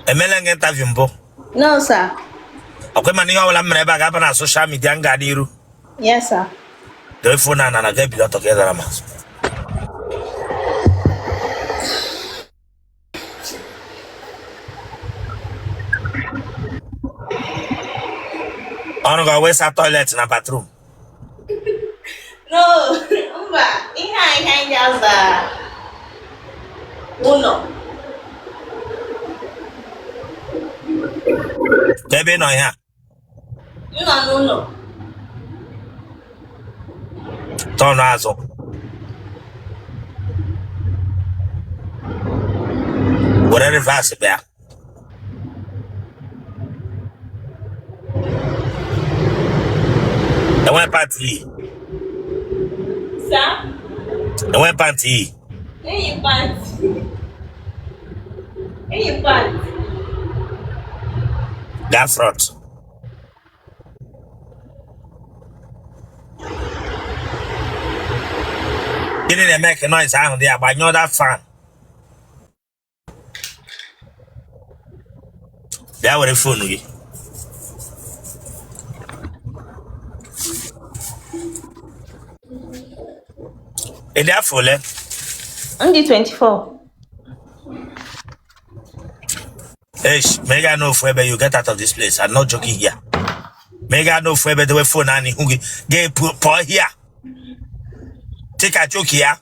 Emeleng interview mbo? No, sir. Okay, man, you all am never got on social media and gadiru. Yes, sir. The phone and I get you together, Amas. I don't go waste a toilet in a bathroom. No, Umba, I just uno. Baby, no, yeah. No. Turn aso. Whatever verse there. I went party. Sir? I went party. Hey, you pants. That front. Didn't make a noise out there, but you're that fan. That was the phone. And therefore, Only 24. hey, Mega no forever you get out of this place. I'm not joking here. Mega no forever the way phone and who get put here. Take a joke here.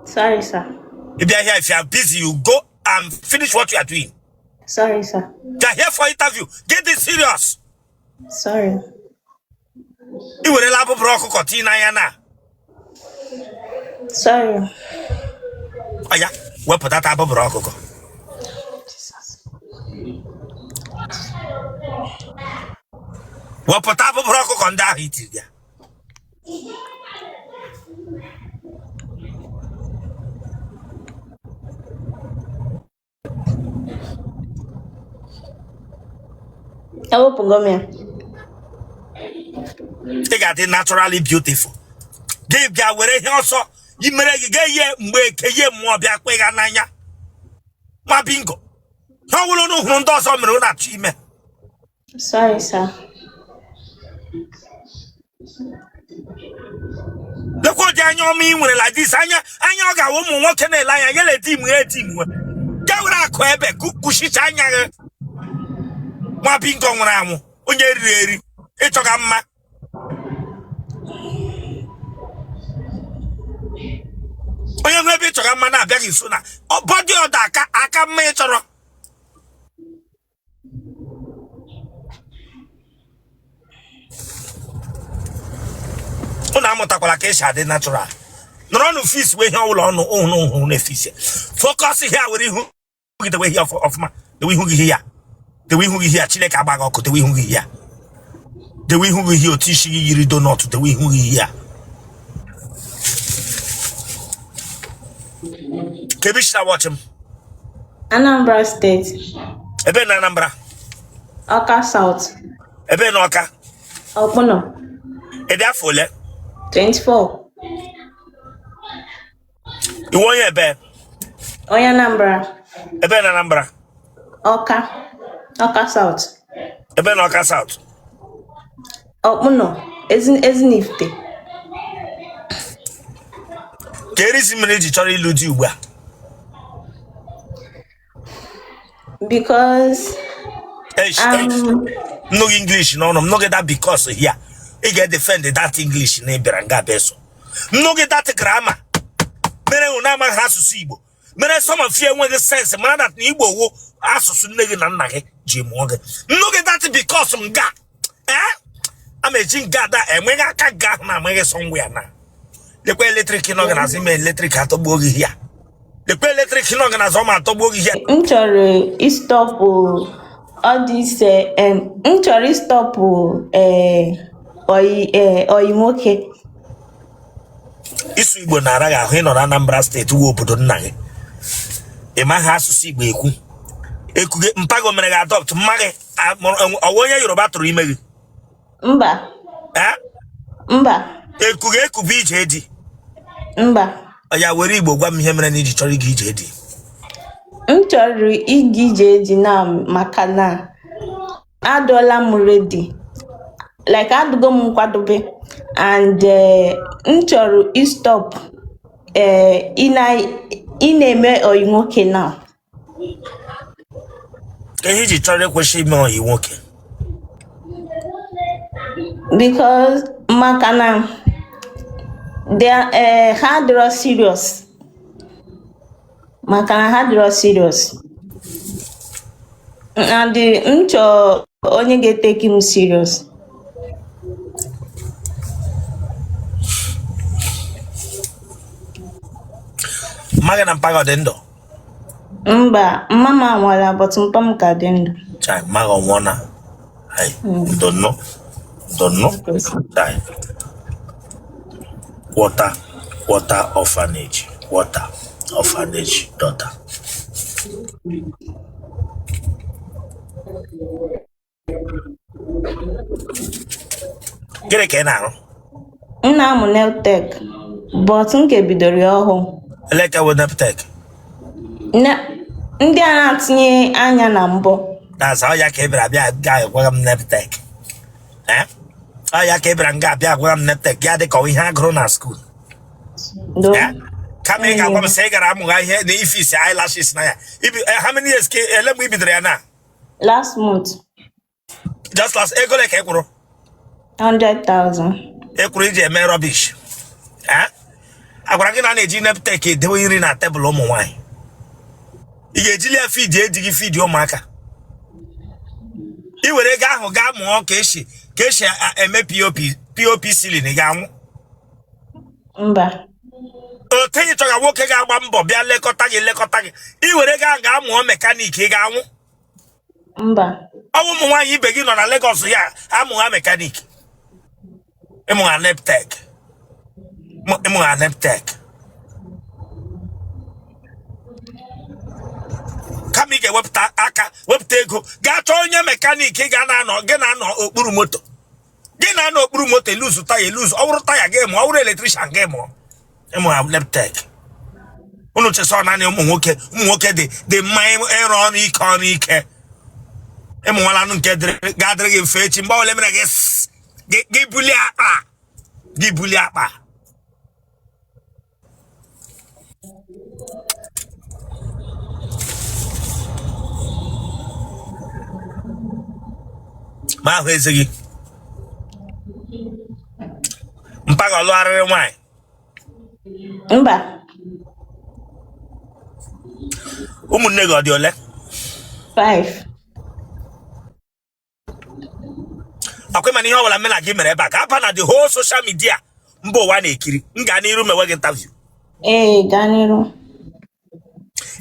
Sorry, sir. If you are here, if you are busy, you go and finish what you are doing. Sorry, sir. You are here for interview. Get this serious. Sorry. You will labo broko kotina yana. Sorry. Oh yeah, we put that abo broko. We put abo broko konda hiti dia. I hope you go. They got it naturally beautiful. Give ya where he also you make ye make ye more bia kwega nanya. Ma bingo. How will you know who does something on that chime? Sorry, sir. Look what you mean when like this. Anya got woman walking a line, yellow team, red team. Gawra Quebec, Kushitanya. Ma bingo ramu. Unye it's a gamma. Onye nwe bi chọrọ mma na-abịaghị nso na body ọda aka mma ị chọrọ. Unu amụtakwala ka esi adị natural. Nọrọ nụ fees wee ihe ọbụla ọnụ ohun na-efisi. Focus here were ihu gị the way here ọfụma. The way ihu gị here. The way ihu gị here Chineke agbaghị ọkụ the way ihu gị here. The way ihu gị here otu isi gị yiri donut the way ihu gị here. Kebishna watch him. Anambra State. Ebe na Anambra. Oka South. Ebe na Oka. Opuno. Ede afole. 24. Iwo ye ebe. Oya Anambra. Ebe na Anambra. Oka South. Ebe na Oka South. Opuno. Ezinifte. Kerisi mmiri ji chọrọ ilu di ugbu a. Because no English no get that because here. You get defend that English na ebere nga beso. No get that grammar. Mere una ma asụsụ Igbo. Mere some of you enweghị sense mana that na Igbo wo asụsụ nne gị na nna gị ji mụọ gị. No get that because nga. I'm a jinga that enweghị aka ga na enweghị somewhere na. The electric no gonna see me electric atobogi here. The electric no gonna zoma atobogi here. Nchọrọ stop all this nchọrọ stop oyi nwoke. Isu Igbo na-ara ga ahụ ị nọ na Anambra steeti uwe obodo nna gị. Ị maghị asụsụ Igbo ekwu. Ekuge mpago mere ga adopt mmaghị ọwụ onye Yoruba tụrụ ime gị. Mba. Mba. Ekuge ekubu ije di. Mba. Ya were Igbo gwa m ihe mere na iji chọrọ ịga ije di. m chọrọ ịga ije eji na maka na adọla m ready. Like adụgo m nkwadobe and m chọrọ stop ị na-eme oyi nwoke now. Ka ihe ji chọrọ ekwesị ime oyi nwoke. Because maka na ha dịrọ serious. Maka na ha dịrọ serious. And m chọrọ onye ga-etake m serious. Mmaga na mpaga dị ndụ. Mba, mama anwala but mpa m ka dị ndụ. Chai, maga onwona. Hai, don't know. Chai. Water orphanage. Water orphanage daughter. Gịnị ka ị na-arụ? M na-amụ Neltec, but nke bidoro ya ọhụụ. Eleka wo Neptek. Ndị a na-atinye anya na mbọ. That's how ya ka ebra bịa gwa m Neptek. Ọ ya ka ebra nga bịa gwa m Neptek ya dị ka ihe agụrụ na school. No. Kama ị ga-agwa m sị ị gara amụga ihe na ife isi eyelashes na ya. How many years ka ele mgbe i bidoro ya na? Last month. Just last ego le ka ị kwụrụ? 100,000. Ị kwụrụ iji eme rubbish. Agwara gị na na-eji Neptek edewe nri na tebụl ụmụ nwaanyị. Ị ga-ejili ya fidi ejighị fidi ụmụaka. I were ego ahụ gaa mụọ ka esi eme POP ceiling ị ga-anwụ. Mba. Otenye chọga nwoke ga-agba mbọ bịa lekọta gị. I were ego ahụ gaa mụọ mekanik ị ga-anwụ. Mba. Ọwụ ụmụ nwaanyị ibe gị nọ na Lagos ya amụha mekanik. Ịmụha Neptek. Ịmụha Neptek. Kama ị ga-ewepụta aka wepụta ego gaa chọọ onye mekanik gị na-anọ okpuru moto. Gị na-anọ okpuru moto eluzu taya eluzu. Ọ wụrụ taya gị mụọ, ọ wụrụ eletrishan gị mụọ. Ịmụha Neptek. Unu chesọ naanị ụmụ nwoke dị mma ịrụ ọrụ ike. Ịmụnwala anụ nke ga-adịrị gị mfe echi mgbe ole mere gị bulie akpa. Ma ahụ eze gị mpaga ọlụgharịrị nwaanyị. Mba. Ụmụnne gị ọ dị ole? 5. Akwa mana ihe ọbụla mme na gị mere ebe a ka apa na the whole social media mba ụwa na-ekiri. M gaa n'iru mewe gị interview. Gaa n'iru.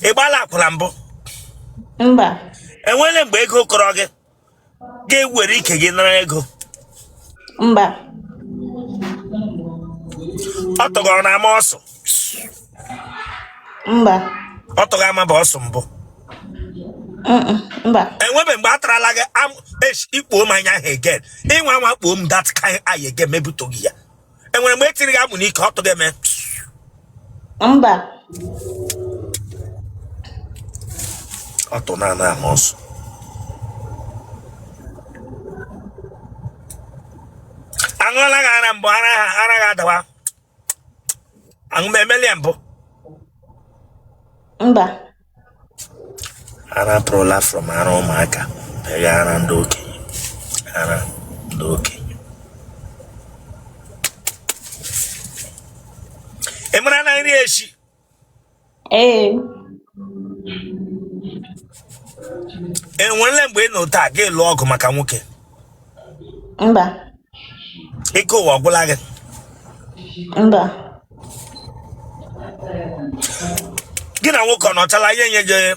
Ị gbala akwụna mbụ? Mba. Enwele mgbe ego kọrọ gị ga-ewere ike gị nara ego? Mba. Ọ tọgọrọ na ama ọsụ? Mba. Ọ tọgọ ama bụ ọsụ mbụ? Mba. Enwebe mgbe a tarala gị ikpo m anya ahụ again. Ịnwa anwa kpoo m that kind eye again mebutogị ya. Enwere mgbe etiri gị amụ n'ike ọ tọgọ eme? Mba. Ọ tọ na ama ọsụ. Aṅụọla gị ara mbụ ara gị adawa? Aṅụ m emeli ya mbụ? Mba. Ara apụrụla from ara ụmụaka ega ara ndị okenye. Ị mara na nri echi? Enwere mgbe ị nọ taa gị lụọ ọgụ maka nwoke? Mba. Ike ụwa ọgwụla gị? Mba. Gị na nwoke ọ nọchala ihe nye gị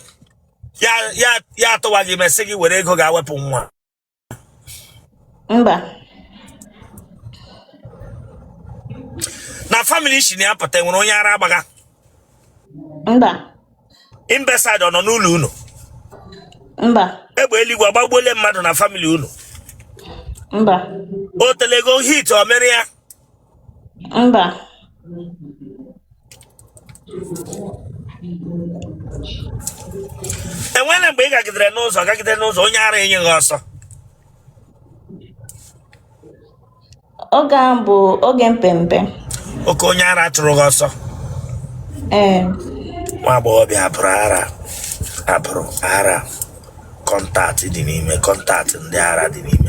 ya atụwa gị mesị gị were ego ga-awepụ nwa? Mba. Na family shi na ya pụta nwere onye ara agbaga? Mba. Imbeside ọ nọ n'ụlọ unu? Mba. Egbe eluigwe agbagbuole mmadụ na family unu? Mba. Otele ego hit o mere ya? Mba. And when I bring a get the nose, I get the nose on your ring also. Ogambo, Ogempempe. Okonyara Trogoso. Mabobi Ara. Contact the name, contact the Ara the name.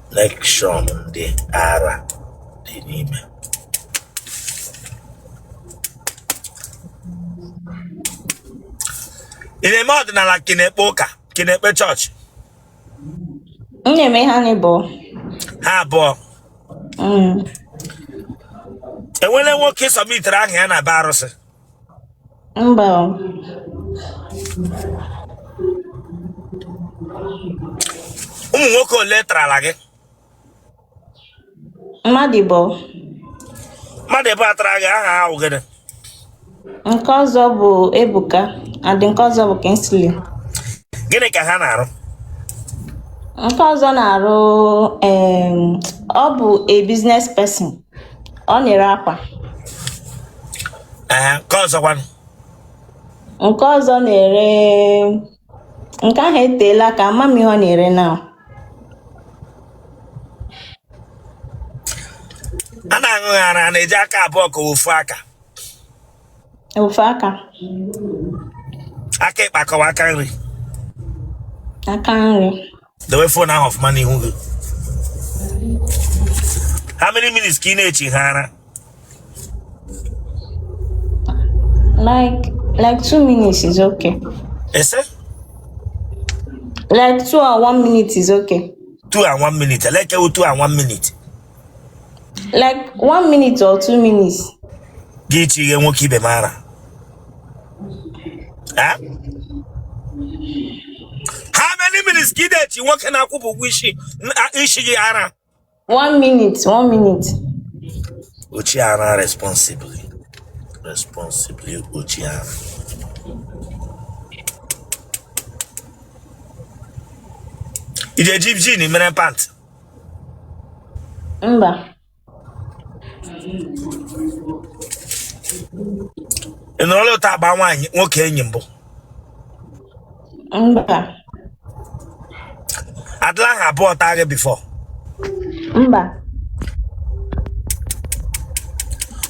Connection the Ara the name. In a modern like Kinepe Church. Name Hannibal. Habo. And when I walk in some meat, I can barrels. Mbo. Woko letra lage. Madibo. Madeba traga aha ugede. Nke ọzọ bụ Ebuka and nke ọzọ bụ Kingsley. Gịnị ka ha na-arụ? Nke ọzọ na-arụ ọ bụ a business person. Ọ na-ere akwa. Nke ọzọ kwanụ? Nke ọzọ na-ere nke ahụ eteela ka ama m ihe ọ na-ere now. A na-aṅụ ara na-eji aka abụọ ka ofu aka. Ofu aka. Aka ịkpa kọwa aka nri. Aka nri. The way phone of money who. How many minutes can you hara? Like 2 minutes is okay. Yes, sir? Like 2 or 1 minute is okay. 2 and 1 minute. I like you 2 and 1 minute. Like 1 minute or 2 minutes. Get you and keep a mara. Huh? How many minutes did you work in a couple wishy? Ara? 1 minute, 1 minute. Uchiara responsibly. Responsibly, Uchiara. Is a gypsy in my pants? Mba. In all of that, by okay, Nimbo. Mba. I'd like I bought target before. Mba.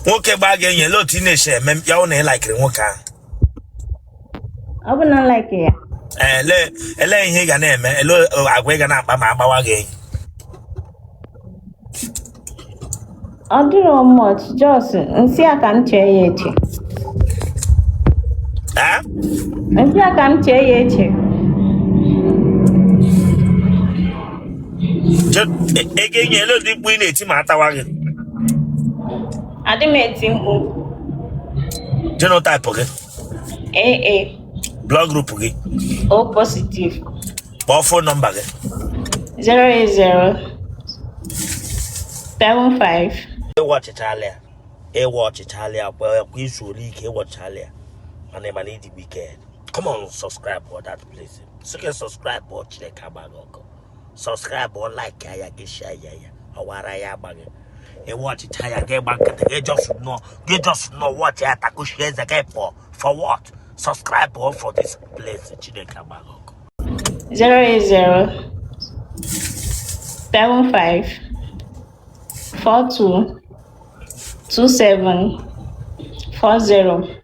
Okay, bag in your little teenage, mem, you only like it. I would not like it. Elaine Higa name, a little Agwagan up by my bawagay. I do not much, just see I can chair it. Huh? And see I can chair it. Again, you little deep winning to my tawagan. I didn't make him. Genotype, okay? AA. Blog group, okay? O positive. Phone number, 080 75. Watch Italia. Watch Italia. Well, we should leak. Watch Italia. My name is the weekend. Come on, subscribe for that, please. So can subscribe, watch the camera. Subscribe or like, I get share, or what I am. And watch Italia. Get back. Get just know what you have to share the game for what? Subscribe for this place. 080 75 42 27 40.